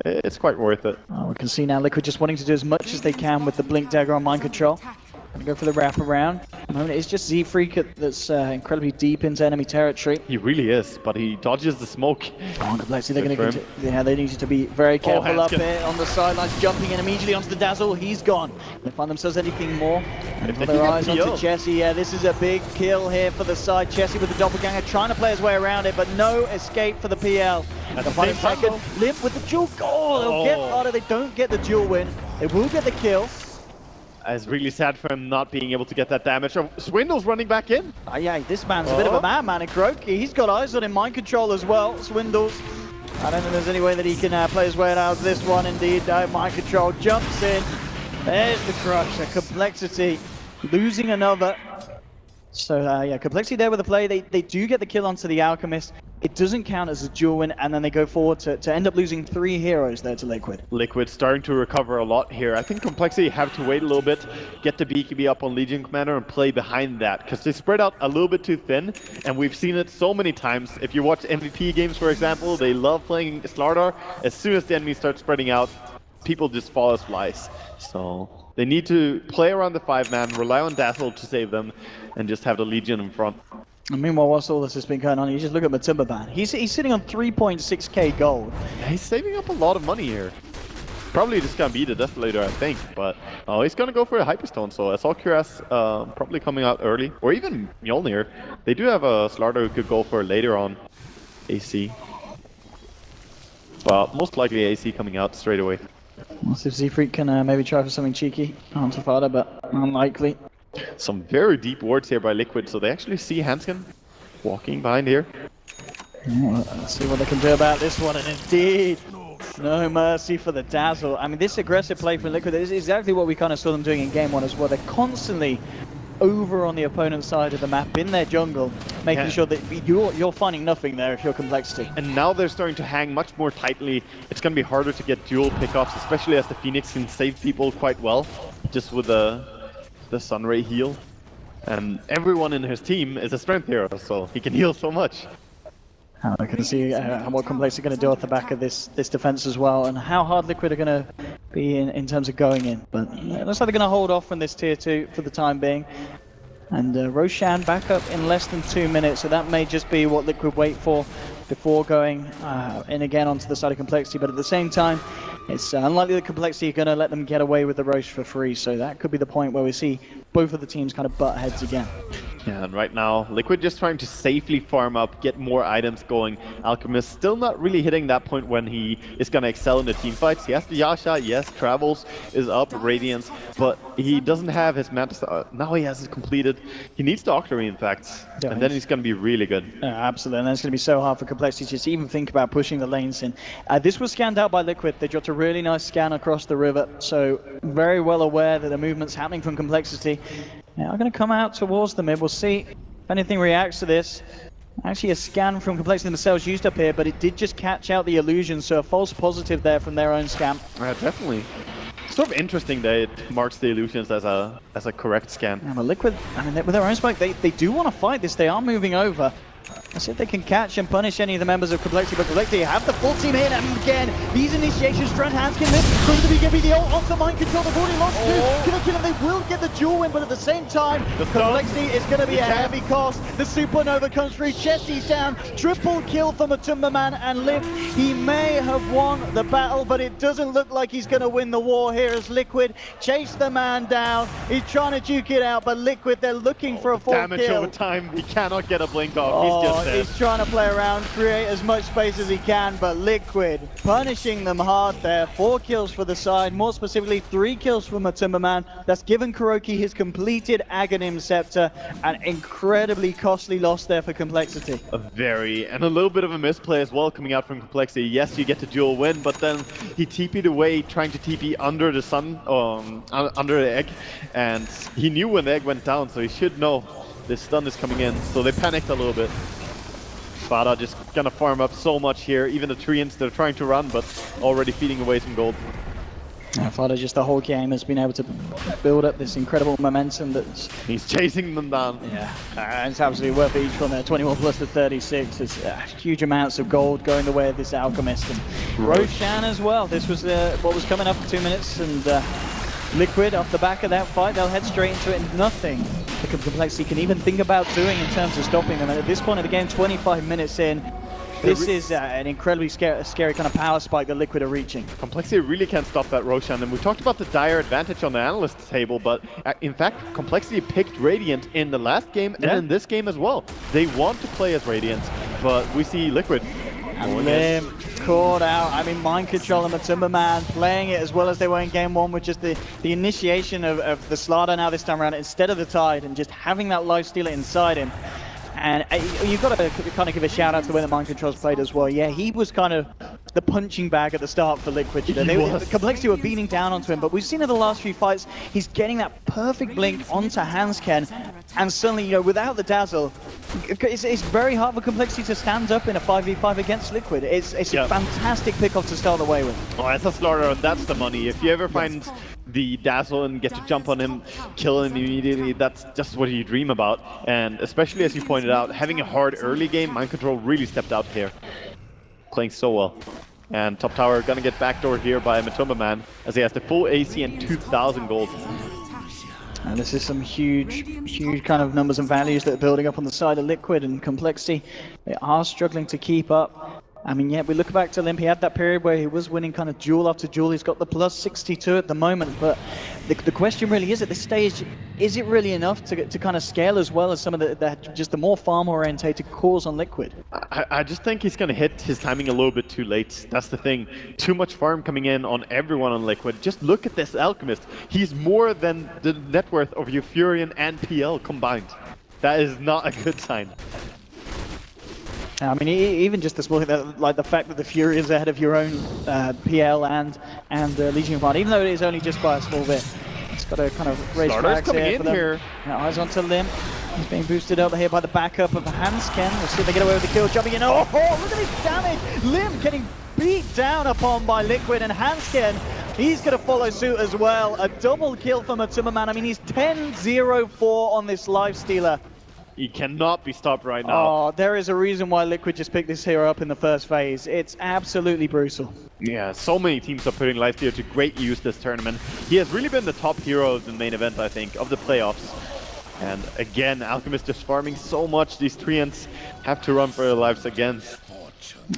It's quite worth it. Oh, we can see now Liquid just wanting to do as much as they can with the Blink Dagger on Mind Control. Gonna go for the wraparound. At the moment, it's just Z-Freak that's incredibly deep into enemy territory. He really is, but he dodges the smoke. Oh, Complexity, they're going to they need to be very careful up here on the sidelines, jumping in immediately onto the Dazzle. He's gone. They find themselves anything more. And put their eyes onto Chessie. Yeah, this is a big kill here for the side. Chessie with the doppelganger trying to play his way around it, but no escape for the PL. At the same second, Limp with the duel. Oh, they'll get harder. They don't get the duel win. They will get the kill. It's really sad for him not being able to get that damage. Oh, Swindle's running back in. Yeah, this man's a bit of a madman in Kuroki. He's got eyes on him, Mind Control as well. Swindles. I don't think there's any way that he can play his way out of this one. Indeed, Mind Control jumps in. There's the crush. Complexity losing another. So yeah, Complexity there with the play. They do get the kill onto the Alchemist. It doesn't count as a duel win, and then they go forward to end up losing 3 heroes there to Liquid. Liquid starting to recover a lot here. I think Complexity have to wait a little bit, get the BKB up on Legion Commander and play behind that, because they spread out a little bit too thin, and we've seen it so many times. If you watch MVP games, for example, they love playing Slardar. As soon as the enemy starts spreading out, people just fall as flies. So they need to play around the 5-man, rely on Dazzle to save them, and just have the Legion in front. And meanwhile, whilst all this has been going on, you just look at Matumbaban. He's sitting on 3.6k gold. Yeah, he's saving up a lot of money here. Probably just gonna be the Desolator, I think, but he's gonna go for a Hyperstone, so SL Cuirass probably coming out early. Or even Mjolnir. They do have a Slardar who could go for later on AC. But most likely AC coming out straight away. We'll see if Z-Freak can maybe try for something cheeky on Tafada, but unlikely. Some very deep wards here by Liquid, so they actually see Hanskin walking behind here. Let's see what they can do about this one, and indeed, no mercy for the Dazzle. I mean, this aggressive play from Liquid is exactly what we kind of saw them doing in Game 1 as well. They're constantly over on the opponent's side of the map, in their jungle, making sure that you're finding nothing there if you're Complexity. And now they're starting to hang much more tightly. It's going to be harder to get dual pickoffs, especially as the Phoenix can save people quite well, just with the Sunray heal. And everyone in his team is a strength hero, so he can heal so much. I can see what Complex are going to do off the back of this defense as well, and how hard Liquid are going to be in terms of going in. But looks like they're going to hold off from this tier 2 for the time being. And Roshan back up in less than 2 minutes, so that may just be what Liquid wait for before going in again onto the side of Complexity. But at the same time, it's unlikely that Complexity are going to let them get away with the Roche for free. So that could be the point where we see both of the teams kind of butt heads again. Yeah, and right now, Liquid just trying to safely farm up, get more items going. Alchemist still not really hitting that point when he is going to excel in the team fights. He has the Yasha, yes, Travels is up, Radiance, but he doesn't have his Mantis. Now he has it completed. He needs the Octary, in fact, Yeah, and then he's going to be really good. Absolutely, and it's going to be so hard for Complexity to just even think about pushing the lanes in. This was scanned out by Liquid. They dropped a really nice scan across the river, so very well aware that the movement's happening from Complexity. Now I'm going to come out towards the mid. We'll see if anything reacts to this. Actually, a scan from Complexity themselves used up here, but it did just catch out the illusion, so a false positive there from their own scan. Definitely. Sort of interesting that it marks the illusions as a correct scan. Yeah, but Liquid, I mean, with their own spike, they do want to fight this. They are moving over. Let's see if they can catch and punish any of the members of Complexity, but Complexity have the full team here, and again, these initiations, Strand hands can lift from the BKB, the ult onto mind control, they've already lost two, can they kill them? They will get the duel win, but at the same time, Complexity is going to be a heavy cost. The Supernova comes through, Chessie's down, triple kill for Matumba Man and Limp. He may have won the battle, but it doesn't look like he's going to win the war here as Liquid chase the man down. He's trying to duke it out, but Liquid, they're looking for a full Damage kill. over time, he cannot get a blink off, he's just dead. He's trying to play around, create as much space as he can, but Liquid punishing them hard there. 4 kills for the side, more specifically 3 kills for Matumba Man. That's given Kuroki his completed Aghanim Scepter, an incredibly costly loss there for Complexity. And a little bit of a misplay as well coming out from Complexity. Yes, you get the dual win, but then he TP'd away trying to TP under the sun, under the egg, and he knew when the egg went down, so he should know this stun is coming in, so they panicked a little bit. Fada just gonna farm up so much here, even the Treants, they're trying to run, but already feeding away some gold. Fada just the whole game has been able to build up this incredible momentum that's... He's chasing them down. Yeah, it's absolutely worth it each from there. 21 plus to 36. There's huge amounts of gold going the way of this Alchemist. And Roshan as well. This was what was coming up in 2 minutes, and Liquid off the back of that fight, they'll head straight into it. Nothing the Complexity can even think about doing in terms of stopping them. And at this point of the game, 25 minutes in, this is an incredibly scary kind of power spike that Liquid are reaching. Complexity really can't stop that Roshan, and we talked about the dire advantage on the analyst table, but in fact, Complexity picked Radiant in the last game and in this game as well. They want to play as Radiant, but we see Liquid. Lim caught out. I mean, mind control and Matumba Man playing it as well as they were in game 1 with just the initiation of the Slardar now this time around instead of the Tide, and just having that life stealer inside him. And you've got to kind of give a shout out to the way that Mind Control's played as well. Yeah, he was kind of the punching bag at the start for Liquid. You know, Complexity were beating down onto him, but we've seen in the last few fights, he's getting that perfect blink onto Hansken, and suddenly, you know, without the dazzle, it's very hard for Complexity to stand up in a 5v5 against Liquid. It's a fantastic pick-off to start away with. Oh, as a Slardar, that's the money. If you ever find the dazzle and get to jump on him, kill him immediately, that's just what you dream about. And especially as you pointed out, having a hard early game, Mind Control really stepped out here. Playing so well. And top tower gonna get backdoored here by Matumba Man as he has the full AC and 2,000 gold. And this is some huge kind of numbers and values that are building up on the side of Liquid, and Complexity, they are struggling to keep up. I mean, yeah, we look back to Limp, he had that period where he was winning kind of duel after duel. He's got the plus 62 at the moment, but the question really is, at this stage, is it really enough to kind of scale as well as some of the more farm-orientated cores on Liquid? I just think he's going to hit his timing a little bit too late. That's the thing. Too much farm coming in on everyone on Liquid. Just look at this Alchemist. He's more than the net worth of Euphorian and PL combined. That is not a good sign. I mean, even just the small thing, like the fact that the Fury is ahead of your own PL and Legion of Honor, even though it is only just by a small bit. It's got to kind of raise flags here for them. Now, eyes onto Lim. He's being boosted up here by the backup of Hansken. We'll see if they get away with the kill. Jumping in. Oh, look at his damage! Lim getting beat down upon by Liquid, and Hansken, he's going to follow suit as well. A double kill for Matumba Man. I mean, he's 10-0-4 on this Life Stealer. He cannot be stopped right now. Oh, there is a reason why Liquid just picked this hero up in the first phase. It's absolutely brutal. Yeah, so many teams are putting Lifesteal to great use this tournament. He has really been the top hero of the main event, I think, of the playoffs. And again, Alchemist just farming so much. These Treants have to run for their lives again.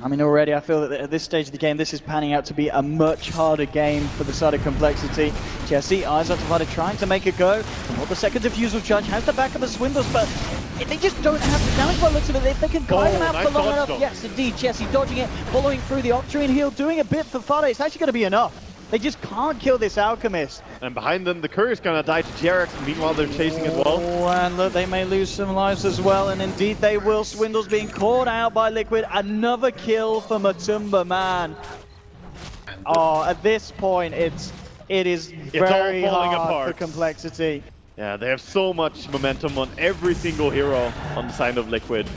I mean, already I feel that at this stage of the game, this is panning out to be a much harder game for the side of Complexity. Jesse, eyes on Tavada trying to make it go. Well, the second defusal charge has the back of the Swindles, but they just don't have the damage by the looks of it. If they can guide him out nice for long dodge, enough. though. Yes, indeed, Jesse dodging it, following through the Octarine heal, doing a bit for Fada. It's actually going to be enough. They just can't kill this Alchemist. And behind them, the Courier's gonna die to Jarex. Meanwhile, they're chasing as well. Oh, and look, they may lose some lives as well, and indeed they will. Swindles being caught out by Liquid. Another kill for Matumba, man. Oh, at this point, it is very all falling hard apart. for Complexity. Yeah, they have so much momentum on every single hero on the side of Liquid.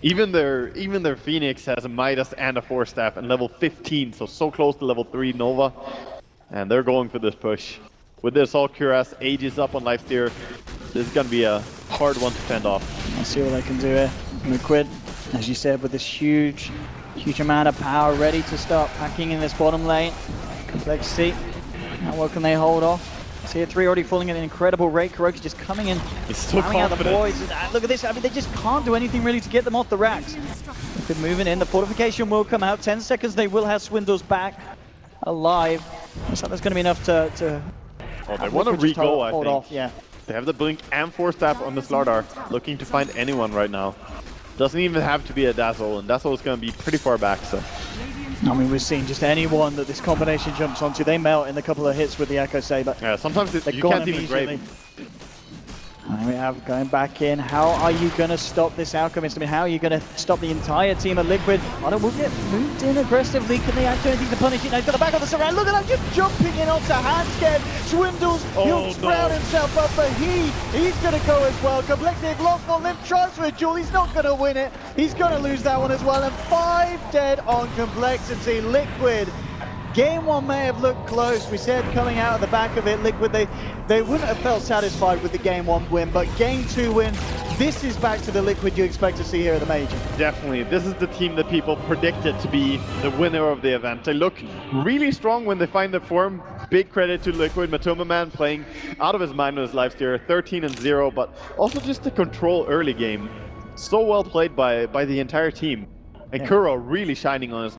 Even their Phoenix has a Midas and a Force Staff and level 15, so close to level 3 Nova. And they're going for this push. With this Assault Cuirass, Aegis up on Lifesteal, this is going to be a hard one to fend off. Let's see what they can do here. Liquid, as you said, with this huge amount of power, ready to start packing in this bottom lane. Complexity, how well can they hold off? Tier 3 already falling at an incredible rate. Kuroki just coming in, He's so spamming out the confident. boys. Look at this, I mean, they just can't do anything really to get them off the racks. Liquid moving in, the fortification will come out. 10 seconds, they will have Swindles back alive. Looks like that's going to be enough to Oh, they want to Liquid just re-go, I hold think. off, yeah. They have the Blink and Force Staff on the Slardar, looking to find anyone right now. Doesn't even have to be a Dazzle, and Dazzle is going to be pretty far back, so. I mean, we've seen just anyone that this combination jumps onto, they melt in a couple of hits with the Echo Saber. Yeah, sometimes They're you gone can't even immediately. grab. And we have going back in. How are you going to stop this Alchemist? I mean, how are you going to stop the entire team of Liquid? Otter will get moved in aggressively. Can they do anything to punish it? Now he's got the back of the surround. Look at him just jumping in onto Handscape. Swindles, he'll sprout himself up, but he's going to go as well. Complexity have lost on Limp, tries for a duel. He's not going to win it. He's going to lose that one as well. And 5 dead on Complexity. Liquid. Game 1 may have looked close. We said coming out of the back of it, Liquid, they wouldn't have felt satisfied with the Game 1 win, but Game 2 win, this is back to the Liquid you expect to see here at the Major. Definitely. This is the team that people predicted to be the winner of the event. They look really strong when they find their form. Big credit to Liquid. Matumba Man playing out of his mind with his Lifesteal, 13-0, but also just the control early game. So well played by the entire team. And Kuro really shining on his